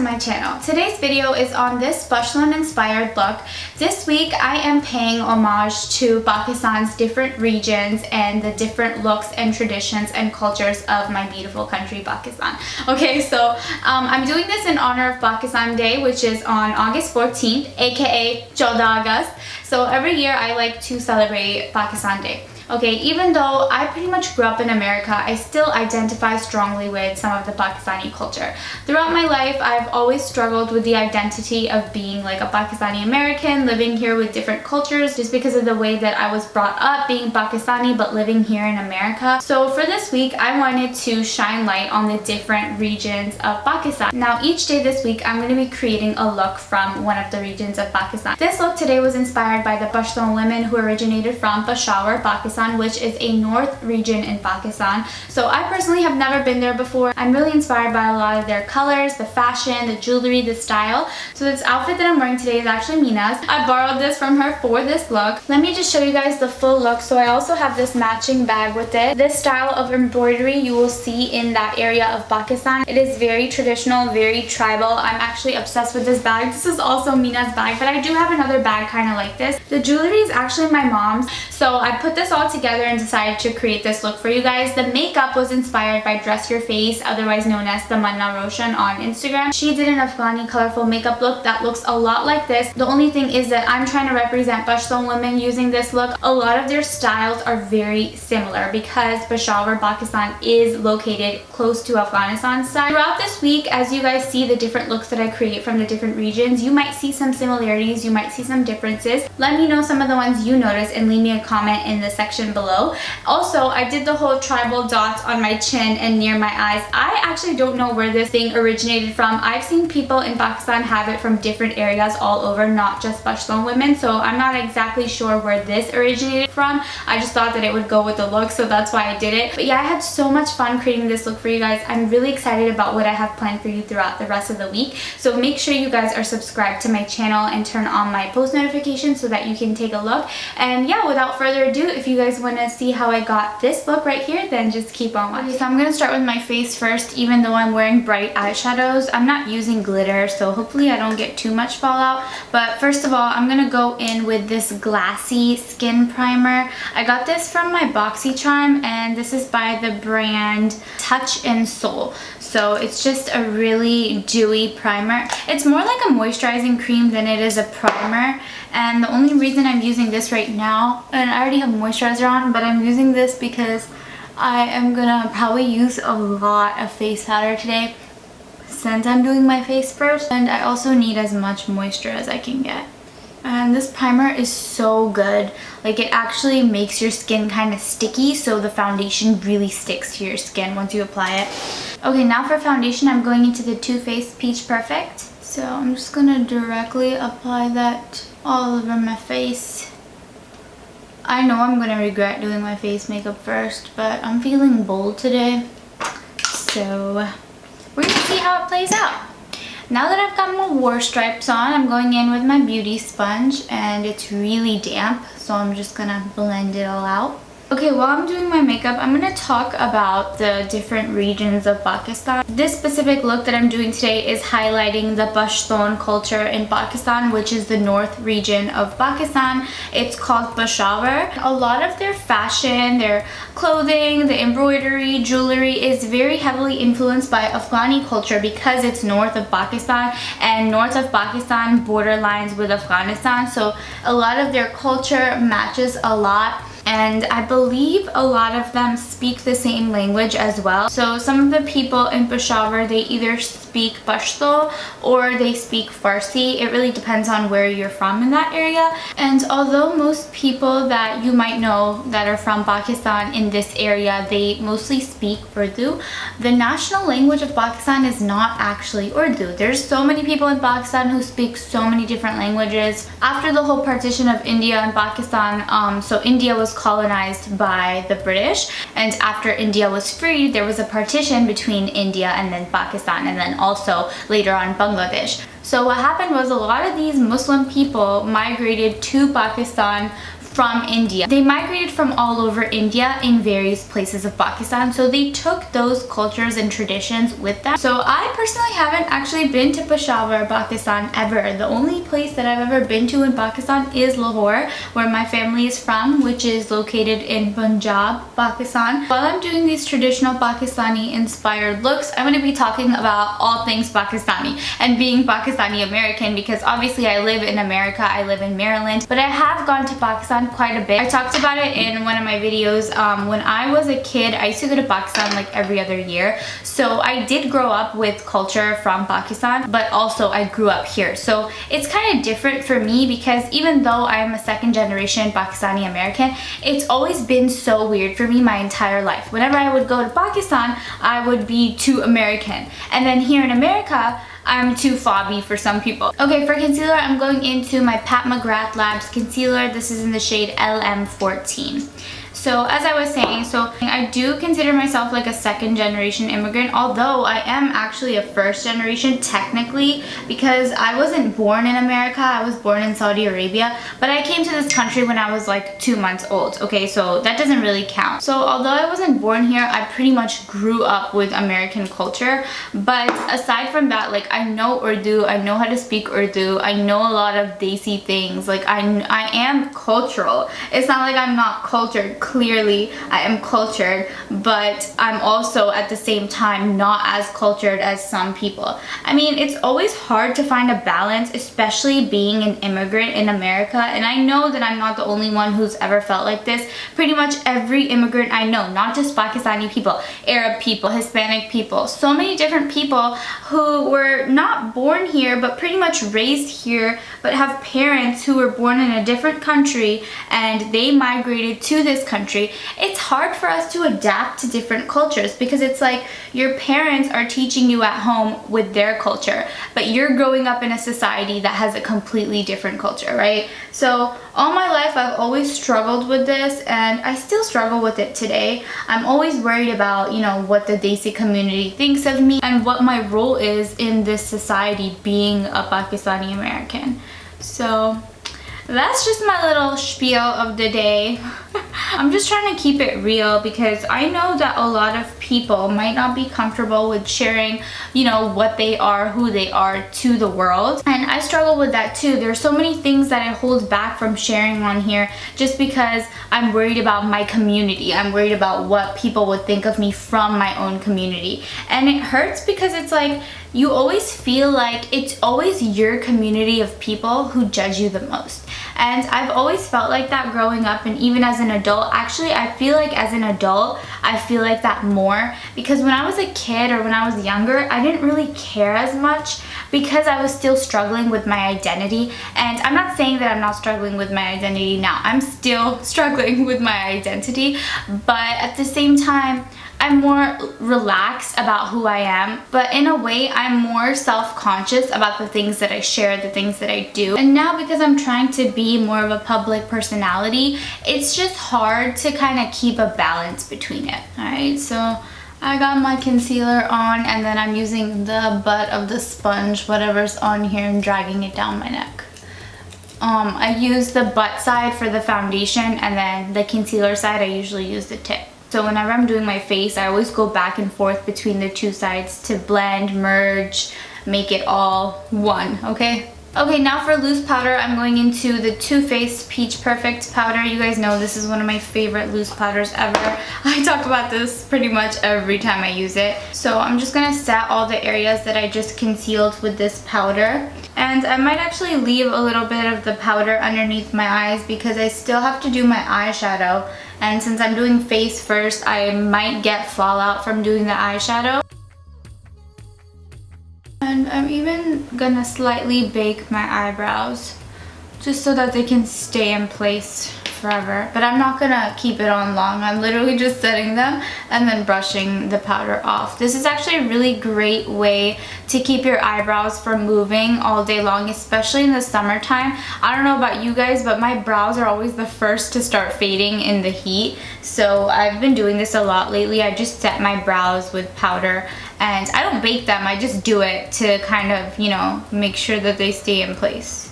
to my channel. Today's video is on this Pashtun inspired look. This week I am paying homage to Pakistan's different regions and the different looks and traditions and cultures of my beautiful country, Pakistan. Okay, so I'm doing this in honor of Pakistan Day, which is on August 14th, aka 14 August. So every year I like to celebrate Pakistan Day. Okay, even though I pretty much grew up in America, I still identify strongly with some of the Pakistani culture. Throughout my life, I've always struggled with the identity of being like a Pakistani-American, living here with different cultures, just because of the way that I was brought up, being Pakistani, but living here in America. So for this week, I wanted to shine light on the different regions of Pakistan. Now, each day this week, I'm going to be creating a look from one of the regions of Pakistan. This look today was inspired by the Pashtun women who originated from Peshawar, Pakistan, which is a north region in Pakistan. So I personally have never been there before. I'm really inspired by a lot of their colors, the fashion, the jewelry, the style. So this outfit that I'm wearing today is actually Mina's. I borrowed this from her for this look. Let me just show you guys the full look. So I also have this matching bag with it. This style of embroidery you will see in that area of Pakistan. It is very traditional, very tribal. I'm actually obsessed with this bag. This is also Mina's bag, but I do have another bag kind of like this. The jewelry is actually my mom's. So I put this all together and decided to create this look for you guys. The makeup was inspired by Dress Your Face, otherwise known as the Manna Roshan on Instagram. She did an Afghani colorful makeup look that looks a lot like this. The only thing is that I'm trying to represent Pashtun women using this look. A lot of their styles are very similar because Peshawar, Pakistan is located close to Afghanistan style. Throughout this week, as you guys see the different looks that I create from the different regions, you might see some similarities, you might see some differences. Let me know some of the ones you notice and leave me a comment in the section below. Also, I did the whole tribal dots on my chin and near my eyes. I actually don't know where this thing originated from. I've seen people in Pakistan have it from different areas all over, not just Pashtun women, so I'm not exactly sure where this originated from. I just thought that it would go with the look, so that's why I did it. But yeah, I had so much fun creating this look for you guys. I'm really excited about what I have planned for you throughout the rest of the week, so make sure you guys are subscribed to my channel and turn on my post notifications so that you can take a look. And yeah, without further ado, if you guys want to see how I got this look right here, then just keep on watching. Okay, so I'm going to start with my face first. Even though I'm wearing bright eyeshadows, I'm not using glitter, so hopefully I don't get too much fallout. But first of all, I'm going to go in with this glassy skin primer. I got this from my BoxyCharm, and this is by the brand Touch and Soul. So it's just a really dewy primer. It's more like a moisturizing cream than it is a primer. And the only reason I'm using this right now, and I already have moisturizer on, but I'm using this because I am gonna probably use a lot of face powder today since I'm doing my face first. And I also need as much moisture as I can get. And this primer is so good. Like, it actually makes your skin kind of sticky, so the foundation really sticks to your skin once you apply it. Okay, now for foundation, I'm going into the Too Faced Peach Perfect. So I'm just gonna directly apply that all over my face. I know I'm gonna regret doing my face makeup first, but I'm feeling bold today. So we're gonna see how it plays out. Now that I've got my war stripes on, I'm going in with my beauty sponge, and it's really damp, so I'm just gonna blend it all out. Okay, while I'm doing my makeup, I'm going to talk about the different regions of Pakistan. This specific look that I'm doing today is highlighting the Pashtun culture in Pakistan, which is the north region of Pakistan. It's called Peshawar. A lot of their fashion, their clothing, the embroidery, jewelry is very heavily influenced by Afghani culture because it's north of Pakistan, and north of Pakistan borderlines with Afghanistan. So a lot of their culture matches a lot. And I believe a lot of them speak the same language as well. So some of the people in Peshawar, they either speak Pashto or they speak Farsi. It really depends on where you're from in that area. And although most people that you might know that are from Pakistan in this area, they mostly speak Urdu, the national language of Pakistan is not actually Urdu. There's so many people in Pakistan who speak so many different languages. After the whole partition of India and Pakistan, so India was colonized by the British, and after India was freed, there was a partition between India and then Pakistan, and then also later on Bangladesh. So what happened was a lot of these Muslim people migrated to Pakistan from India. They migrated from all over India in various places of Pakistan, so they took those cultures and traditions with them. So I personally haven't actually been to Peshawar, Pakistan ever. The only place that I've ever been to in Pakistan is Lahore, where my family is from, which is located in Punjab, Pakistan. While I'm doing these traditional Pakistani inspired looks, I'm going to be talking about all things Pakistani and being Pakistani-American, because obviously I live in America, I live in Maryland, but I have gone to Pakistan quite a bit. I talked about it in one of my videos. When I was a kid, I used to go to Pakistan like every other year, so I did grow up with culture from Pakistan, but also I grew up here. So it's kind of different for me, because even though I'm a second generation Pakistani-American, it's always been so weird for me my entire life. Whenever I would go to Pakistan, I would be too American, and then here in America, I'm too fobby for some people. Okay, for concealer, I'm going into my Pat McGrath Labs concealer. This is in the shade LM14. So as I was saying, so I do consider myself like a second generation immigrant, although I am actually a first generation technically, because I wasn't born in America, I was born in Saudi Arabia, but I came to this country when I was like 2 months old. Okay, so that doesn't really count. So although I wasn't born here, I pretty much grew up with American culture. But aside from that, like I know Urdu, I know how to speak Urdu, I know a lot of Desi things, like I am cultural. It's not like I'm not cultured. Clearly I am cultured, but I'm also at the same time not as cultured as some people. I mean, it's always hard to find a balance, especially being an immigrant in America, and I know that I'm not the only one who's ever felt like this. Pretty much every immigrant I know, not just Pakistani people, Arab people, Hispanic people, so many different people who were not born here but pretty much raised here, but have parents who were born in a different country and they migrated to this country. It's hard for us to adapt to different cultures, because it's like your parents are teaching you at home with their culture, but you're growing up in a society that has a completely different culture, right? So all my life I've always struggled with this, and I still struggle with it today. I'm always worried about, you know, what the Desi community thinks of me and what my role is in this society being a Pakistani American. So that's just my little spiel of the day. I'm just trying to keep it real, because I know that a lot of people might not be comfortable with sharing, you know, what they are, who they are to the world. And I struggle with that too. There's so many things that I hold back from sharing on here just because I'm worried about my community. I'm worried about what people would think of me from my own community. And it hurts, because it's like you always feel like it's always your community of people who judge you the most. And I've always felt like that growing up, and even as an adult. Actually, I feel like as an adult, I feel like that more, because when I was a kid or when I was younger, I didn't really care as much, because I was still struggling with my identity. And I'm not saying that I'm not struggling with my identity now. I'm still struggling with my identity, but at the same time, I'm more relaxed about who I am, but in a way I'm more self-conscious about the things that I share, the things that I do. And now, because I'm trying to be more of a public personality, it's just hard to kind of keep a balance between it. Alright, so I got my concealer on, and then I'm using the butt of the sponge, whatever's on here, and dragging it down my neck. I use the butt side for the foundation, and then the concealer side I usually use the tip. So whenever I'm doing my face, I always go back and forth between the two sides to blend, merge, make it all one, okay? Okay, now for loose powder, I'm going into the Too Faced Peach Perfect powder. You guys know this is one of my favorite loose powders ever. I talk about this pretty much every time I use it. So I'm just gonna set all the areas that I just concealed with this powder. And I might actually leave a little bit of the powder underneath my eyes, because I still have to do my eyeshadow. And since I'm doing face first, I might get fallout from doing the eyeshadow. And I'm even gonna slightly bake my eyebrows, just so that they can stay in place forever. But I'm not gonna keep it on long. I'm literally just setting them and then brushing the powder off. This is actually a really great way to keep your eyebrows from moving all day long, especially in the summertime. I don't know about you guys, but my brows are always the first to start fading in the heat. So I've been doing this a lot lately. I just set my brows with powder, and I don't bake them, I just do it to kind of, you know, make sure that they stay in place.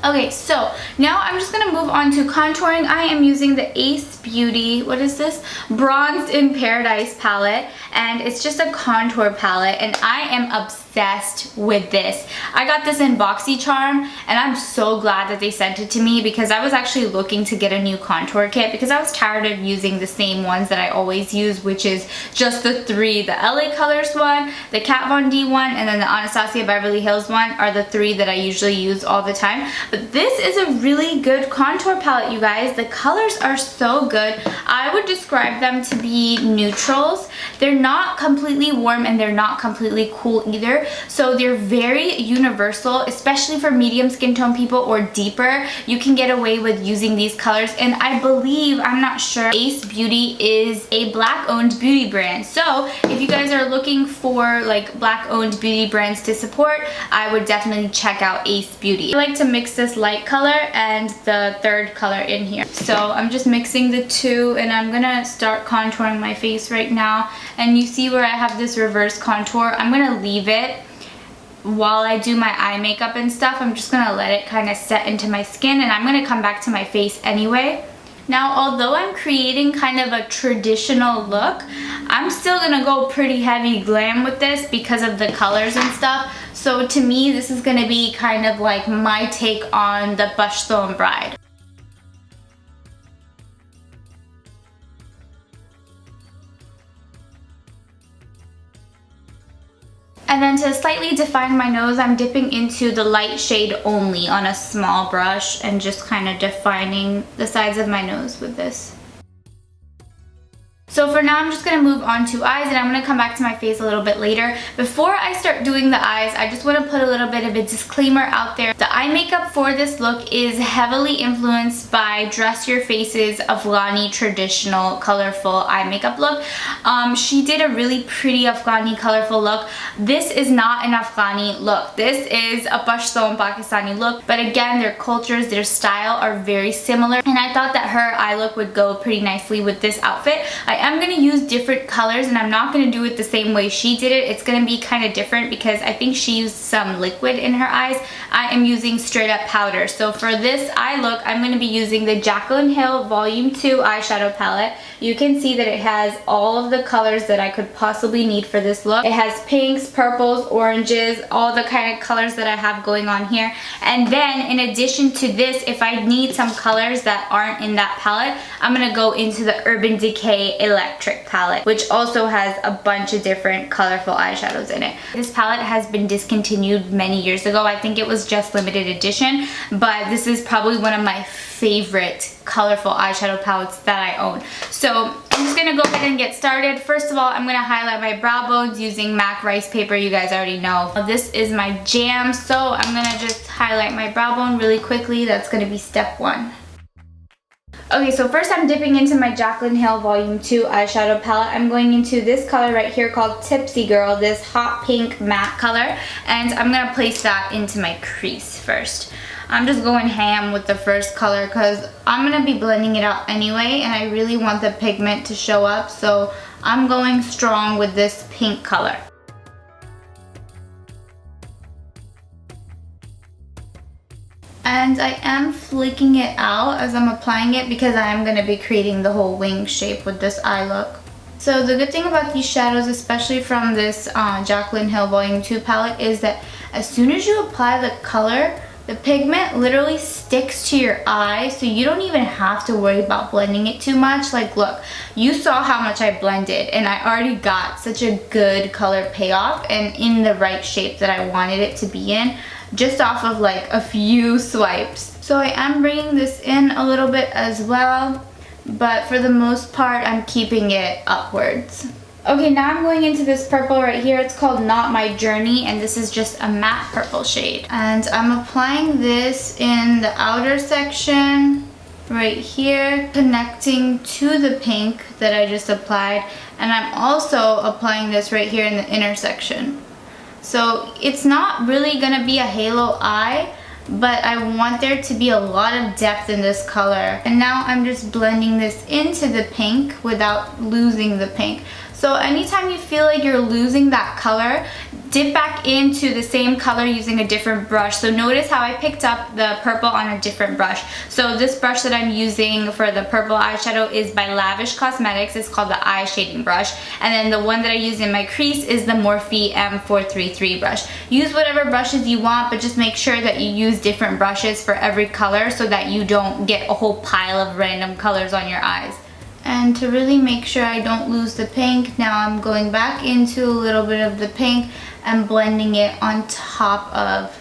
Okay, so now I'm just gonna move on to contouring. I am using the Ace Beauty, what is this? Bronzed in Paradise palette, and it's just a contour palette, and I am obsessed with this. I got this in BoxyCharm, and I'm so glad that they sent it to me because I was actually looking to get a new contour kit because I was tired of using the same ones that I always use, which is just the three. The LA Colors one, the Kat Von D one, and then the Anastasia Beverly Hills one are the three that I usually use all the time. But this is a really good contour palette, you guys. The colors are so good. I would describe them to be neutrals. They're not completely warm and they're not completely cool either. So they're very universal, especially for medium skin tone people or deeper. You can get away with using these colors. And I believe, I'm not sure, Ace Beauty is a black owned beauty brand. So if you guys are looking for like black owned beauty brands to support, I would definitely check out Ace Beauty. I like to mix this light color and the third color in here. So I'm just mixing the two, and I'm gonna start contouring my face right now. And you see where I have this reverse contour? I'm gonna leave it while I do my eye makeup and stuff. I'm just gonna let it kind of set into my skin, and I'm gonna come back to my face anyway. Now, although I'm creating kind of a traditional look, I'm still gonna go pretty heavy glam with this because of the colors and stuff. So to me, this is gonna be kind of like my take on the Pashtun bride. And then to slightly define my nose, I'm dipping into the light shade only on a small brush and just kind of defining the sides of my nose with this. So for now, I'm just going to move on to eyes, and I'm going to come back to my face a little bit later. Before I start doing the eyes, I just want to put a little bit of a disclaimer out there. The eye makeup for this look is heavily influenced by Dress Your Face's Afghani traditional colorful eye makeup look. She did a really pretty Afghani colorful look. This is not an Afghani look. This is a Pashtun Pakistani look, but again, their cultures, their style are very similar, and I thought that her eye look would go pretty nicely with this outfit. I'm going to use different colors, and I'm not going to do it the same way she did it. It's going to be kind of different because I think she used some liquid in her eyes. I am using straight up powder. So for this eye look, I'm going to be using the Jaclyn Hill Volume 2 eyeshadow palette. You can see that it has all of the colors that I could possibly need for this look. It has pinks, purples, oranges, all the kind of colors that I have going on here. And then in addition to this, if I need some colors that aren't in that palette, I'm going to go into the Urban Decay Electric palette, which also has a bunch of different colorful eyeshadows in it. This palette has been discontinued many years ago. I think it was just limited edition, but this is probably one of my favorite colorful eyeshadow palettes that I own. So I'm just gonna go ahead and get started. First of all, I'm gonna highlight my brow bones using MAC Rice Paper. You guys already know this is my jam, so I'm gonna just highlight my brow bone really quickly. That's gonna be step one. Okay, so first I'm dipping into my Jaclyn Hill Volume 2 eyeshadow palette. I'm going into this color right here called Tipsy Girl, this hot pink matte color, and I'm gonna place that into my crease first. I'm just going ham with the first color because I'm gonna be blending it out anyway, and I really want the pigment to show up, so I'm going strong with this pink color. And I am flicking it out as I'm applying it because I am going to be creating the whole wing shape with this eye look. So the good thing about these shadows, especially from this Jaclyn Hill Volume 2 palette, is that as soon as you apply the color, the pigment literally sticks to your eye, so you don't even have to worry about blending it too much. Like, look, you saw how much I blended, and I already got such a good color payoff and in the right shape that I wanted it to be in, just off of like a few swipes. So I am bringing this in a little bit as well, but for the most part I'm keeping it upwards. Okay, now I'm going into this purple right here. It's called Not My Journey, and this is just a matte purple shade. And I'm applying this in the outer section right here, connecting to the pink that I just applied, and I'm also applying this right here in the inner section. So it's not really gonna be a halo eye, but I want there to be a lot of depth in this color. And now I'm just blending this into the pink without losing the pink. So anytime you feel like you're losing that color, dip back into the same color using a different brush. So notice how I picked up the purple on a different brush. So this brush that I'm using for the purple eyeshadow is by Lash Cosmetics. It's called the eye shading brush. And then the one that I use in my crease is the Morphe M433 brush. Use whatever brushes you want, but just make sure that you use different brushes for every color so that you don't get a whole pile of random colors on your eyes. And to really make sure I don't lose the pink, now I'm going back into a little bit of the pink and blending it on top of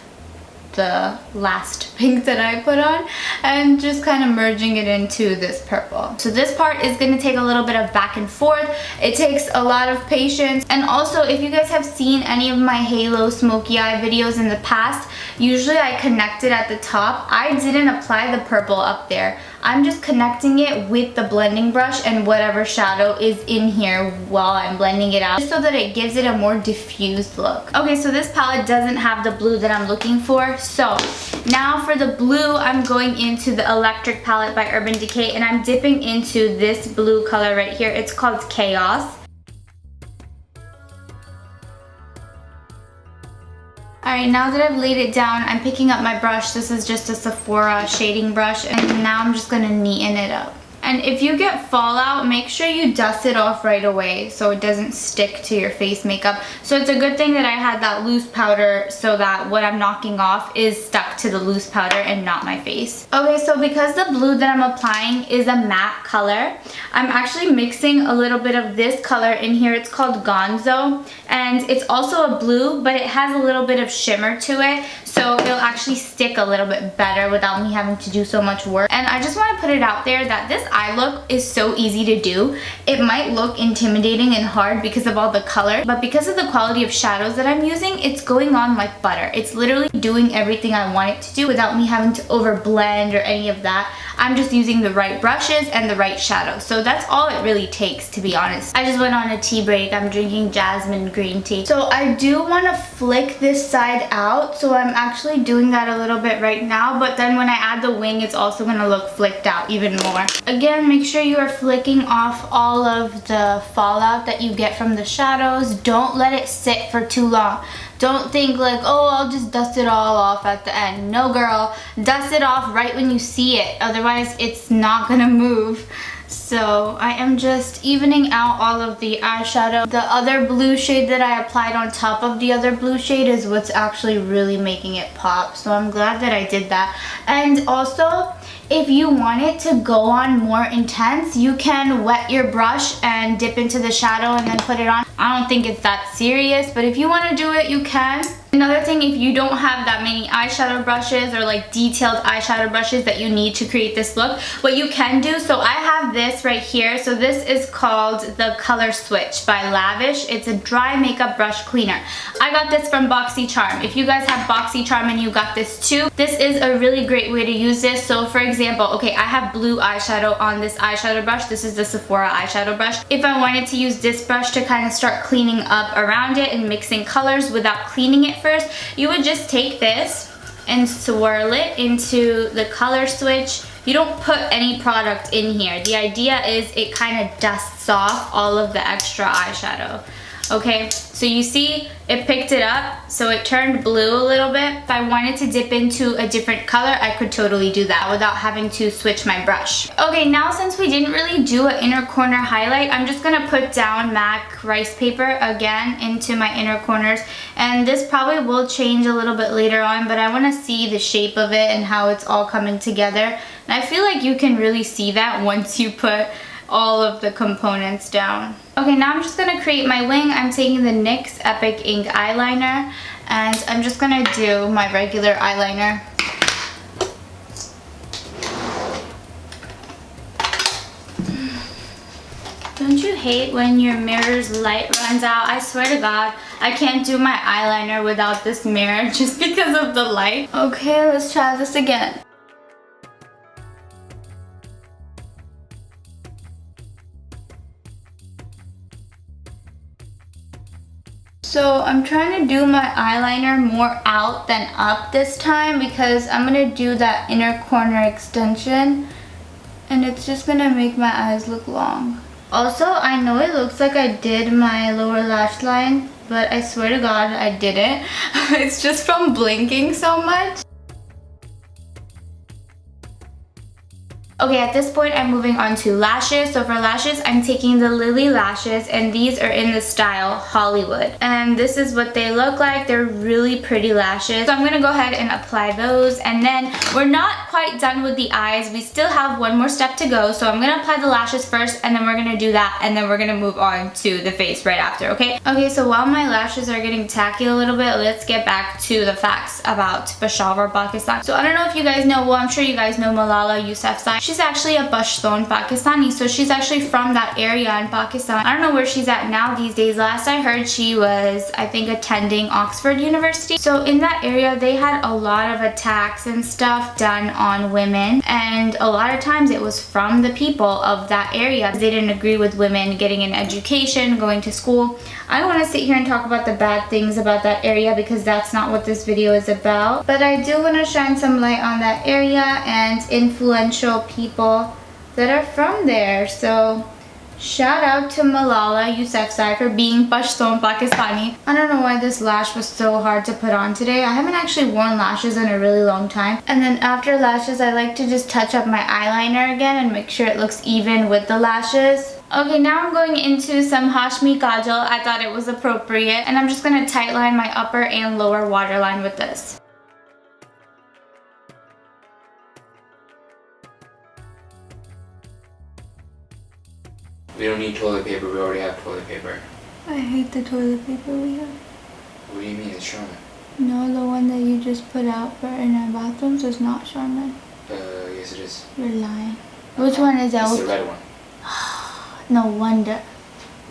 the last pink that I put on and just kind of merging it into this purple. So this part is going to take a little bit of back and forth. It takes a lot of patience. And also, if you guys have seen any of my halo smoky eye videos in the past, usually I connect it at the top. I didn't apply the purple up there. I'm just connecting it with the blending brush and whatever shadow is in here while I'm blending it out, just so that it gives it a more diffused look. Okay, so this palette doesn't have the blue that I'm looking for. So now for the blue, I'm going into the Electric palette by Urban Decay, and I'm dipping into this blue color right here. It's called Chaos. Alright, now that I've laid it down, I'm picking up my brush. This is just a Sephora shading brush, and now I'm just going to neaten it up. And if you get fallout, make sure you dust it off right away so it doesn't stick to your face makeup. So it's a good thing that I had that loose powder so that what I'm knocking off is stuck to the loose powder and not my face. Okay, so because the blue that I'm applying is a matte color, I'm actually mixing a little bit of this color in here. It's called Gonzo, and it's also a blue, but it has a little bit of shimmer to it, so it'll actually stick a little bit better without me having to do so much work. And I just want to put it out there that this eye look is so easy to do. It might look intimidating and hard because of all the color, but because of the quality of shadows that I'm using, it's going on like butter. It's literally doing everything I want it to do without me having to over blend or any of that. I'm just using the right brushes and the right shadows. So that's all it really takes, to be honest. I just went on a tea break. I'm drinking jasmine green tea. So I do want to flick this side out. So I'm actually doing that a little bit right now. But then when I add the wing, it's also going to look flicked out even more. Again, make sure you are flicking off all of the fallout that you get from the shadows. Don't let it sit for too long. Don't think like, oh, I'll just dust it all off at the end. No, girl, dust it off right when you see it. Otherwise, it's not gonna move. So I am just evening out all of the eyeshadow. The other blue shade that I applied on top of the other blue shade is what's actually really making it pop. So I'm glad that I did that. And also, if you want it to go on more intense, you can wet your brush and dip into the shadow and then put it on. I don't think it's that serious, but if you want to do it, you can. Another thing, if you don't have that many eyeshadow brushes or like detailed eyeshadow brushes that you need to create this look, what you can do, so I have this right here. So this is called the Color Switch by Lash. It's a dry makeup brush cleaner. I got this from BoxyCharm. If you guys have BoxyCharm and you got this too, this is a really great way to use this. So for example, okay, I have blue eyeshadow on this eyeshadow brush. This is the Sephora eyeshadow brush. If I wanted to use this brush to kind of start cleaning up around it and mixing colors without cleaning it first, you would just take this and swirl it into the color switch. You don't put any product in here. The idea is it kind of dusts off all of the extra eyeshadow. Okay, so you see it picked it up, so it turned blue a little bit. If I wanted to dip into a different color, I could totally do that without having to switch my brush. Okay, now since we didn't really do an inner corner highlight, I'm just gonna put down MAC rice paper again into my inner corners. And this probably will change a little bit later on, but I wanna see the shape of it and how it's all coming together. And I feel like you can really see that once you put all of the components down. Okay, now I'm just gonna create my wing. I'm taking the NYX Epic Ink eyeliner, and I'm just gonna do my regular eyeliner. Don't you hate when your mirror's light runs out? I swear to God, I can't do my eyeliner without this mirror just because of the light. Okay, let's try this again. So I'm trying to do my eyeliner more out than up this time because I'm going to do that inner corner extension, and it's just going to make my eyes look long. Also, I know it looks like I did my lower lash line, but I swear to God I didn't. It's just from blinking so much. Okay, at this point I'm moving on to lashes. So for lashes, I'm taking the Lily lashes, and these are in the style Hollywood. And this is what they look like. They're really pretty lashes. So I'm gonna go ahead and apply those, and then we're not quite done with the eyes. We still have one more step to go. So I'm gonna apply the lashes first, and then we're gonna do that, and then we're gonna move on to the face right after, okay? Okay, so while my lashes are getting tacky a little bit, let's get back to the facts about Peshawar, Pakistan. So I don't know if you guys know, well, I'm sure you guys know Malala Yousafzai. She's actually a Pashtun Pakistani, so she's actually from that area in Pakistan. I don't know where she's at now these days. Last I heard, she was, I think, attending Oxford University. So in that area, they had a lot of attacks and stuff done on women, and a lot of times it was from the people of that area. They didn't agree with women getting an education, going to school. I don't want to sit here and talk about the bad things about that area because that's not what this video is about. But I do want to shine some light on that area and influential people that are from there. So shout out to Malala Yousafzai for being Pashtun Pakistani. I don't know why this lash was so hard to put on today. I haven't actually worn lashes in a really long time. And then after lashes, I like to just touch up my eyeliner again and make sure it looks even with the lashes. Okay, now I'm going into some Hashmi Kajal. I thought it was appropriate. And I'm just going to tightline my upper and lower waterline with this. We don't need toilet paper, we already have toilet paper. I hate the toilet paper we have. What do you mean, it's Charmin? No, the one that you just put out for in our bathrooms is not Charmin. Yes it is. You're lying. Which one is that? It's the red one. No wonder.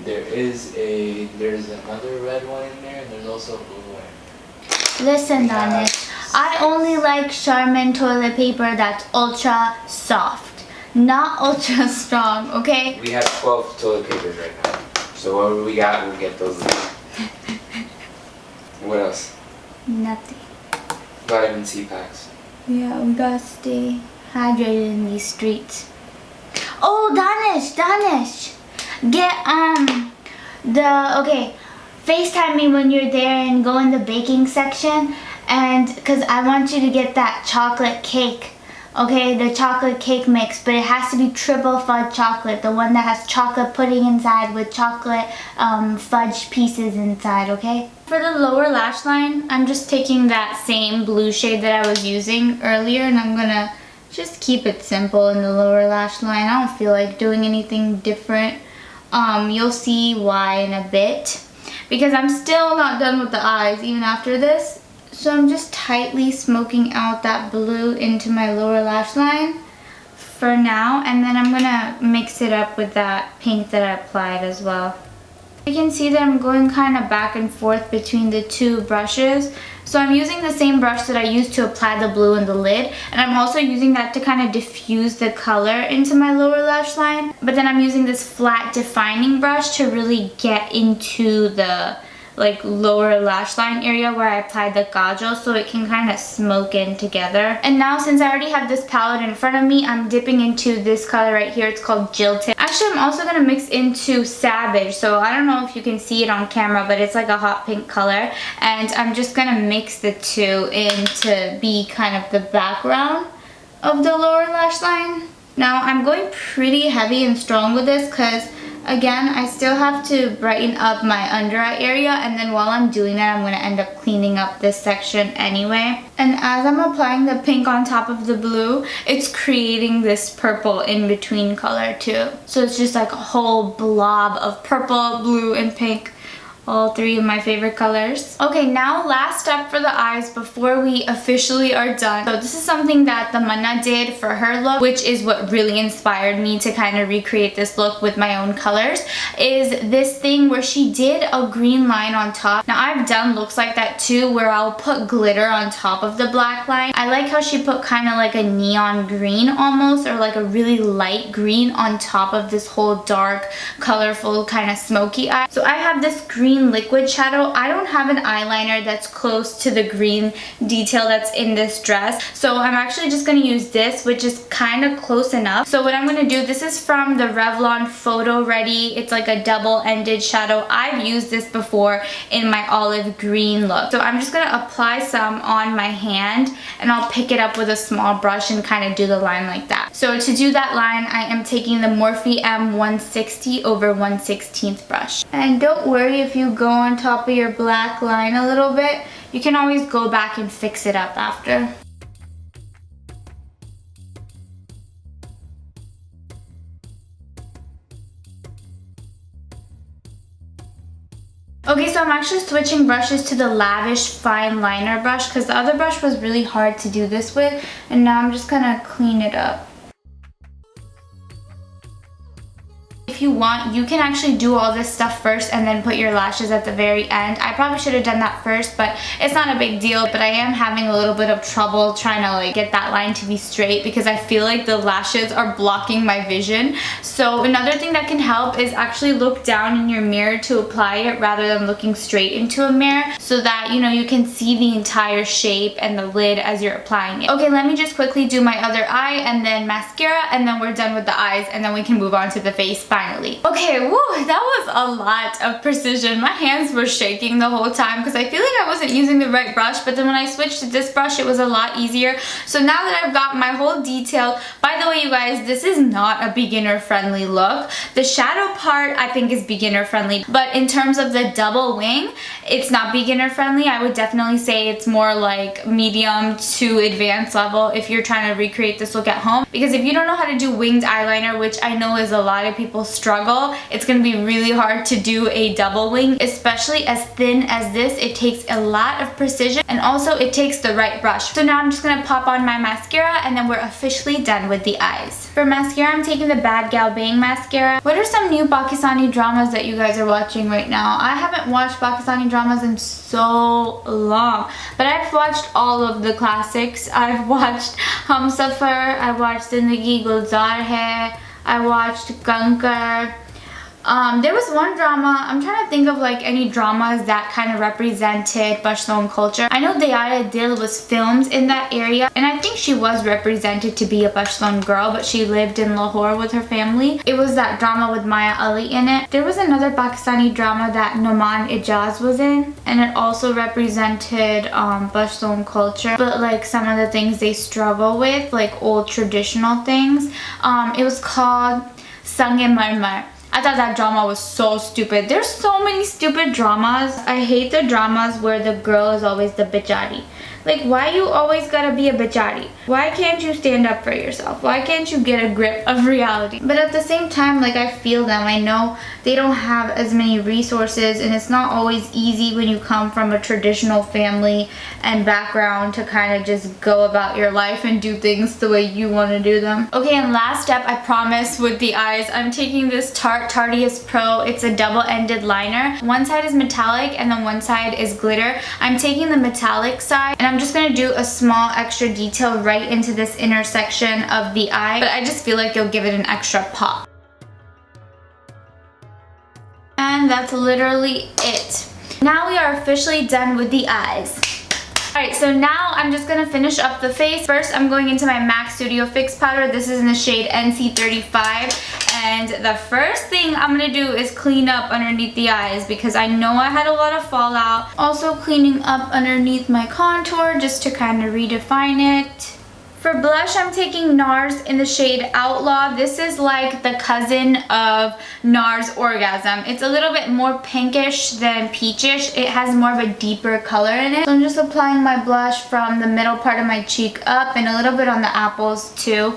There's another red one in there, and there's also a blue one. Listen, Danish, I only like Charmin toilet paper that's ultra soft, not ultra strong, okay? We have 12 toilet papers right now. So whatever we got, we'll get those. What else? Nothing. Vitamin C packs. Yeah, we gotta stay hydrated in these streets. Oh, Danish, get okay, FaceTime me when you're there and go in the baking section, and because I want you to get that chocolate cake, okay, the chocolate cake mix, but it has to be triple fudge chocolate, the one that has chocolate pudding inside with chocolate fudge pieces inside, okay? For the lower lash line, I'm just taking that same blue shade that I was using earlier, and I'm gonna just keep it simple in the lower lash line. I don't feel like doing anything different. You'll see why in a bit, because I'm still not done with the eyes even after this. So I'm just tightly smoking out that blue into my lower lash line for now, and then I'm gonna mix it up with that pink that I applied as well. You can see that I'm going kind of back and forth between the two brushes. So I'm using the same brush that I used to apply the blue in the lid, and I'm also using that to kind of diffuse the color into my lower lash line. But then I'm using this flat defining brush to really get into the lower lash line area where I applied the Kajal, so it can kind of smoke in together. And now, since I already have this palette in front of me, I'm dipping into this color right here. It's called Jilted. Actually, I'm also going to mix into Savage. So I don't know if you can see it on camera, but it's like a hot pink color. And I'm just going to mix the two in to be kind of the background of the lower lash line. Now, I'm going pretty heavy and strong with this because again, I still have to brighten up my under eye area, and then while I'm doing that, I'm going to end up cleaning up this section anyway. And as I'm applying the pink on top of the blue, it's creating this purple in between color too. So it's just like a whole blob of purple, blue, and pink. All three of my favorite colors. Okay, now last step for the eyes before we officially are done. So this is something that the Manna did for her look, which is what really inspired me to kind of recreate this look with my own colors, is this thing where she did a green line on top. Now I've done looks like that too, where I'll put glitter on top of the black line. I like how she put kind of like a neon green almost, or like a really light green on top of this whole dark, colorful, kind of smoky eye. So I have this green green liquid shadow. I don't have an eyeliner that's close to the green detail that's in this dress, so I'm actually just going to use this, which is kind of close enough. So what I'm going to do, this is from the Revlon Photo Ready. It's like a double-ended shadow. I've used this before in my olive green look. So I'm just going to apply some on my hand, and I'll pick it up with a small brush and kind of do the line like that. So to do that line, I am taking the Morphe M160 over 1/16 brush. And don't worry if you go on top of your black line a little bit. You can always go back and fix it up after. Okay, so I'm actually switching brushes to the Lavish Fine Liner brush because the other brush was really hard to do this with, and now I'm just gonna clean it up. If you want, you can actually do all this stuff first and then put your lashes at the very end. I probably should have done that first, but it's not a big deal. But I am having a little bit of trouble trying to like get that line to be straight because I feel like the lashes are blocking my vision. So another thing that can help is actually look down in your mirror to apply it rather than looking straight into a mirror, so that you can see the entire shape and the lid as you're applying it. Okay, let me just quickly do my other eye and then mascara, and then we're done with the eyes, and then we can move on to the face finally. Okay, woo, that was a lot of precision. My hands were shaking the whole time because I feel like I wasn't using the right brush, but then when I switched to this brush, it was a lot easier. So now that I've got my whole detail, by the way, you guys, this is not a beginner-friendly look. The shadow part, I think, is beginner-friendly, but in terms of the double wing, it's not beginner-friendly. I would definitely say it's more like medium to advanced level if you're trying to recreate this look at home, because if you don't know how to do winged eyeliner, which I know is a lot of people struggle, it's going to be really hard to do a double wing, especially as thin as this. It takes a lot of precision, and also it takes the right brush. So now I'm just going to pop on my mascara, and then we're officially done with the eyes. For mascara, I'm taking the Bad Gal Bang mascara. What are some new Pakistani dramas that you guys are watching right now? I haven't watched Pakistani dramas in so long, but I've watched all of the classics. I've watched Humsafar, I watched Zindagi Gulzar Hai, I watched Kankar. There was one drama, I'm trying to think of like any dramas that kind of represented Pashtun culture. I know Dayara Dil was filmed in that area, and I think she was represented to be a Pashtun girl, but she lived in Lahore with her family. It was that drama with Maya Ali in it. There was another Pakistani drama that Noman Ijaz was in, and it also represented Pashtun culture, but like some of the things they struggle with, like old traditional things. It was called Sange Marmar. I thought that drama was so stupid. There's so many stupid dramas. I hate the dramas where the girl is always the bichari. Like, why you always gotta be a bichari? Why can't you stand up for yourself? Why can't you get a grip of reality? But at the same time, like, I feel them. I know they don't have as many resources, and it's not always easy when you come from a traditional family and background to kind of just go about your life and do things the way you want to do them. Okay, and last step, I promise, with the eyes, I'm taking this Tarte Tarteist Pro. It's a double-ended liner. One side is metallic and then one side is glitter. I'm taking the metallic side, and I'm just going to do a small extra detail right into this intersection of the eye, but I just feel like it'll give it an extra pop. And that's literally it. Now we are officially done with the eyes. Alright, so now I'm just going to finish up the face. First, I'm going into my MAC Studio Fix powder. This is in the shade NC35. And the first thing I'm going to do is clean up underneath the eyes because I know I had a lot of fallout. Also cleaning up underneath my contour just to kind of redefine it. For blush, I'm taking NARS in the shade Outlaw. This is like the cousin of NARS Orgasm. It's a little bit more pinkish than peachish. It has more of a deeper color in it. So I'm just applying my blush from the middle part of my cheek up and a little bit on the apples too.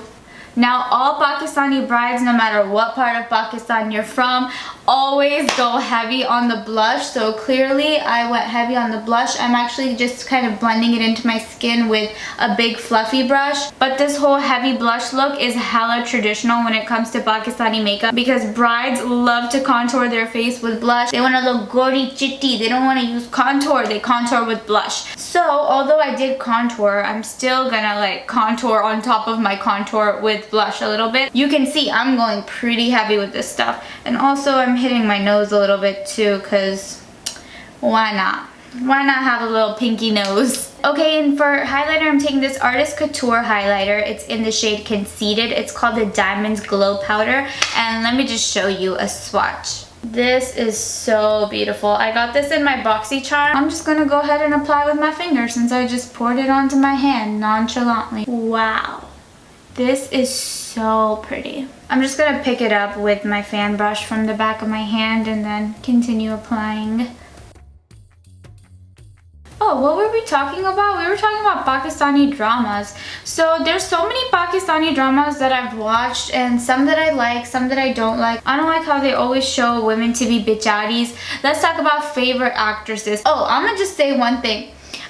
Now, all Pakistani brides, no matter what part of Pakistan you're from, always go heavy on the blush. So clearly I went heavy on the blush. I'm actually just kind of blending it into my skin with a big fluffy brush. But this whole heavy blush look is hella traditional when it comes to Pakistani makeup because brides love to contour their face with blush. They want to look gori chitti. They don't want to use contour. They contour with blush. So although I did contour, I'm still gonna like contour on top of my contour with blush a little bit. You can see I'm going pretty heavy with this stuff. And also I'm hitting my nose a little bit too because Why not? Why not have a little pinky nose? Okay, and for highlighter, I'm taking this Artist Couture highlighter. It's in the shade Conceited. It's called the Diamonds Glow Powder. And let me just show you a swatch. This is so beautiful. I got this in my BoxyCharm. I'm just gonna go ahead and apply with my finger since I just poured it onto my hand nonchalantly. Wow. This is so pretty. I'm just gonna pick it up with my fan brush from the back of my hand and then continue applying. Oh, what were we talking about? We were talking about Pakistani dramas. So there's so many Pakistani dramas that I've watched, and some that I like, some that I don't like. I don't like how they always show women to be bicharis. Let's talk about favorite actresses. Oh, I'm gonna just say one thing.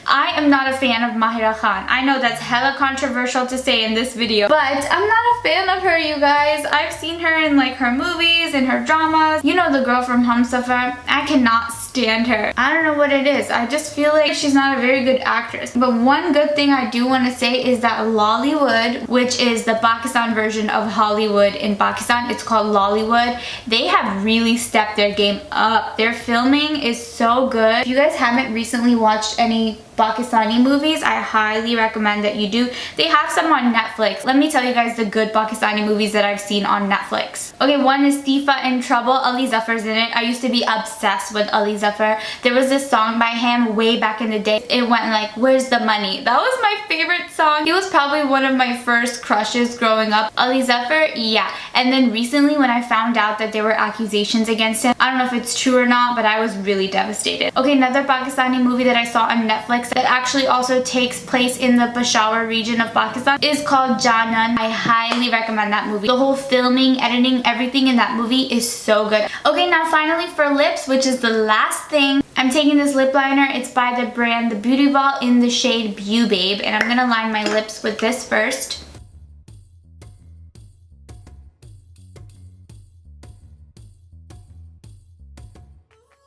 I am not a fan of Mahira Khan. I know that's hella controversial to say in this video, but I'm not a fan of her, you guys. I've seen her in like her movies and her dramas. You know the girl from Humsafar? I cannot stand her. I don't know what it is. I just feel like she's not a very good actress. But one good thing I do want to say is that Lollywood, which is the Pakistan version of Hollywood in Pakistan, it's called Lollywood. They have really stepped their game up. Their filming is so good. If you guys haven't recently watched any Pakistani movies, I highly recommend that you do. They have some on Netflix. Let me tell you guys the good Pakistani movies that I've seen on Netflix. Okay, one is Tifa in Trouble. Ali Zafar's in it. I used to be obsessed with Ali Zafar. There was this song by him way back in the day. It went like, "Where's the money?" That was my favorite song. He was probably one of my first crushes growing up. Ali Zafar, yeah. And then recently when I found out that there were accusations against him, I don't know if it's true or not, but I was really devastated. Okay, another Pakistani movie that I saw on Netflix that actually also takes place in the Peshawar region of Pakistan is called Janan. I highly recommend that movie. The whole filming, editing, everything in that movie is so good. Okay, now finally for lips, which is the last thing. I'm taking this lip liner. It's by the brand The Beauty Ball in the shade Beau Babe, and I'm gonna line my lips with this first.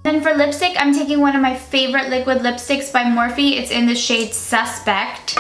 Then for lipstick, I'm taking one of my favorite liquid lipsticks by Morphe. It's in the shade Suspect.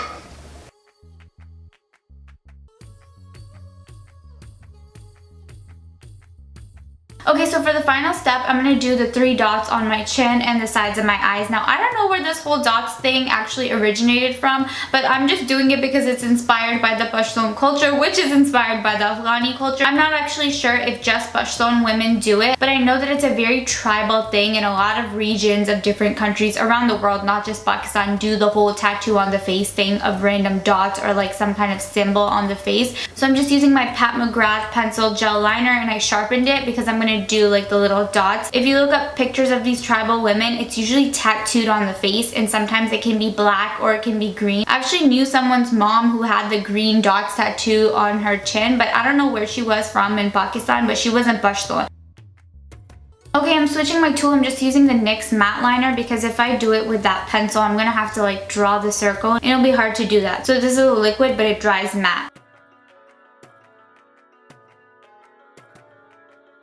Okay, so for the final step, I'm going to do the 3 dots on my chin and the sides of my eyes. Now, I don't know where this whole dots thing actually originated from, but I'm just doing it because it's inspired by the Pashtun culture, which is inspired by the Afghani culture. I'm not actually sure if just Pashtun women do it, but I know that it's a very tribal thing, and a lot of regions of different countries around the world, not just Pakistan, do the whole tattoo on the face thing of random dots or like some kind of symbol on the face. So I'm just using my Pat McGrath pencil gel liner, and I sharpened it because I'm going to do like the little dots. If you look up pictures of these tribal women, it's usually tattooed on the face, and sometimes it can be black or it can be green. I actually knew someone's mom who had the green dots tattoo on her chin, but I don't know where she was from in Pakistan, but she wasn't Pashtun. Okay, I'm switching my tool. I'm just using the NYX matte liner because if I do it with that pencil, I'm gonna have to like draw the circle, and it'll be hard to do that. So this is a liquid, but it dries matte.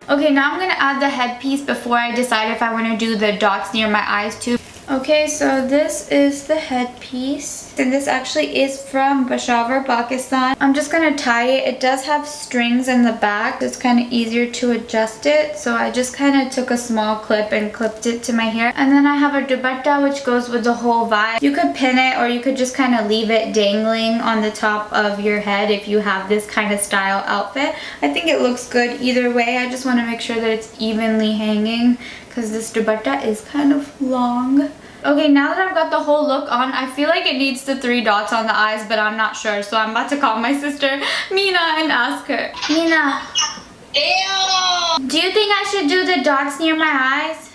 Okay, now I'm going to add the headpiece before I decide if I want to do the dots near my eyes too. Okay, so this is the headpiece, and this actually is from Peshawar, Pakistan. I'm just going to tie it. It does have strings in the back. It's kind of easier to adjust it, so I just kind of took a small clip and clipped it to my hair. And then I have a dupatta which goes with the whole vibe. You could pin it, or you could just kind of leave it dangling on the top of your head if you have this kind of style outfit. I think it looks good either way. I just want to make sure that it's evenly hanging because this dupatta is kind of long. Okay, now that I've got the whole look on, I feel like it needs the 3 dots on the eyes, but I'm not sure. So I'm about to call my sister, Mina, and ask her. Mina. Damn! Do you think I should do the dots near my eyes?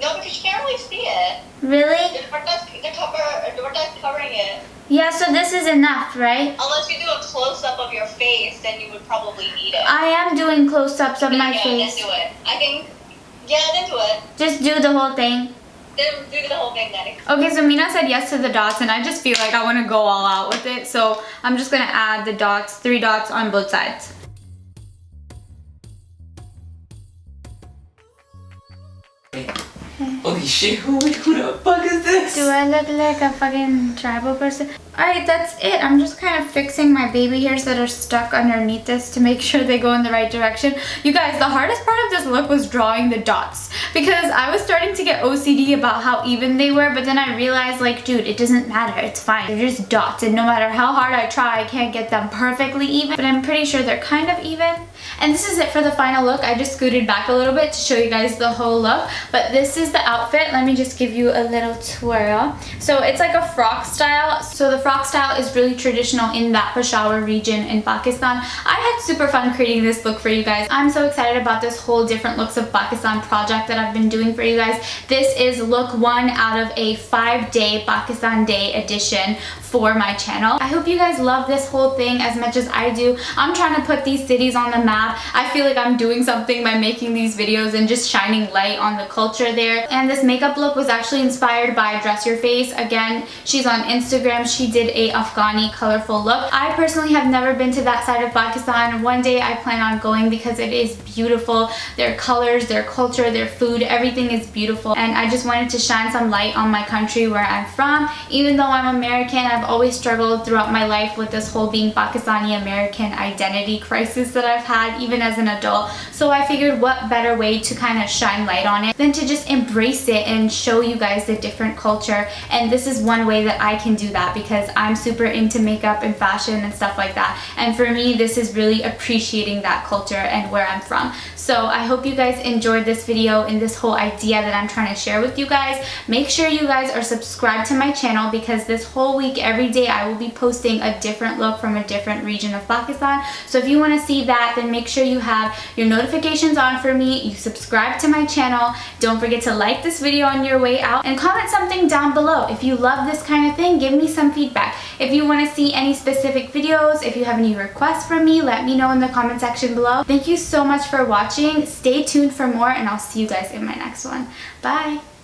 No, because you can't really see it. Really? The dupatta's covering it. Yeah, so this is enough, right? Unless you do a close-up of your face, then you would probably need it. I am doing close-ups of my face. Then do it. I think, then do it. Just do the whole thing. Then do the whole thing, Daddy. Okay, so Mina said yes to the dots, and I just feel like I want to go all out with it. So I'm just going to add the dots, 3 dots on both sides. Okay, shit, who the fuck is this? Do I look like a fucking tribal person? Alright, that's it. I'm just kind of fixing my baby hairs that are stuck underneath this to make sure they go in the right direction. You guys, the hardest part of this look was drawing the dots because I was starting to get OCD about how even they were, but then I realized, like, dude, it doesn't matter. It's fine. They're just dots, and no matter how hard I try, I can't get them perfectly even, but I'm pretty sure they're kind of even. And this is it for the final look. I just scooted back a little bit to show you guys the whole look, but this is the outfit. Let me just give you a little twirl. So it's like a frock style. So the frock style is really traditional in that Peshawar region in Pakistan. I had super fun creating this look for you guys. I'm so excited about this whole different looks of Pakistan project that I've been doing for you guys. This is look 1 out of a 5-day Pakistan Day edition for my channel. I hope you guys love this whole thing as much as I do. I'm trying to put these cities on the map. I feel like I'm doing something by making these videos and just shining light on the culture there. And this makeup look was actually inspired by Dress Your Face. Again, she's on Instagram. She did a Afghani colorful look. I personally have never been to that side of Pakistan. One day I plan on going because it is beautiful. Their colors, their culture, their food, everything is beautiful. And I just wanted to shine some light on my country where I'm from. Even though I'm American, I've always struggled throughout my life with this whole being Pakistani-American identity crisis that I've had even as an adult. So I figured what better way to kind of shine light on it than to just embrace it and show you guys the different culture. And this is one way that I can do that because I'm super into makeup and fashion and stuff like that. And for me, this is really appreciating that culture and where I'm from. So I hope you guys enjoyed this video and this whole idea that I'm trying to share with you guys. Make sure you guys are subscribed to my channel because this whole week, every day, I will be posting a different look from a different region of Pakistan. So if you want to see that, then make sure you have your notifications on for me. You subscribe to my channel. Don't forget to like this video on your way out and comment something down below. If you love this kind of thing, give me some feedback. If you want to see any specific videos, if you have any requests from me, let me know in the comment section below. Thank you so much for watching. Stay tuned for more and I'll see you guys in my next one. Bye!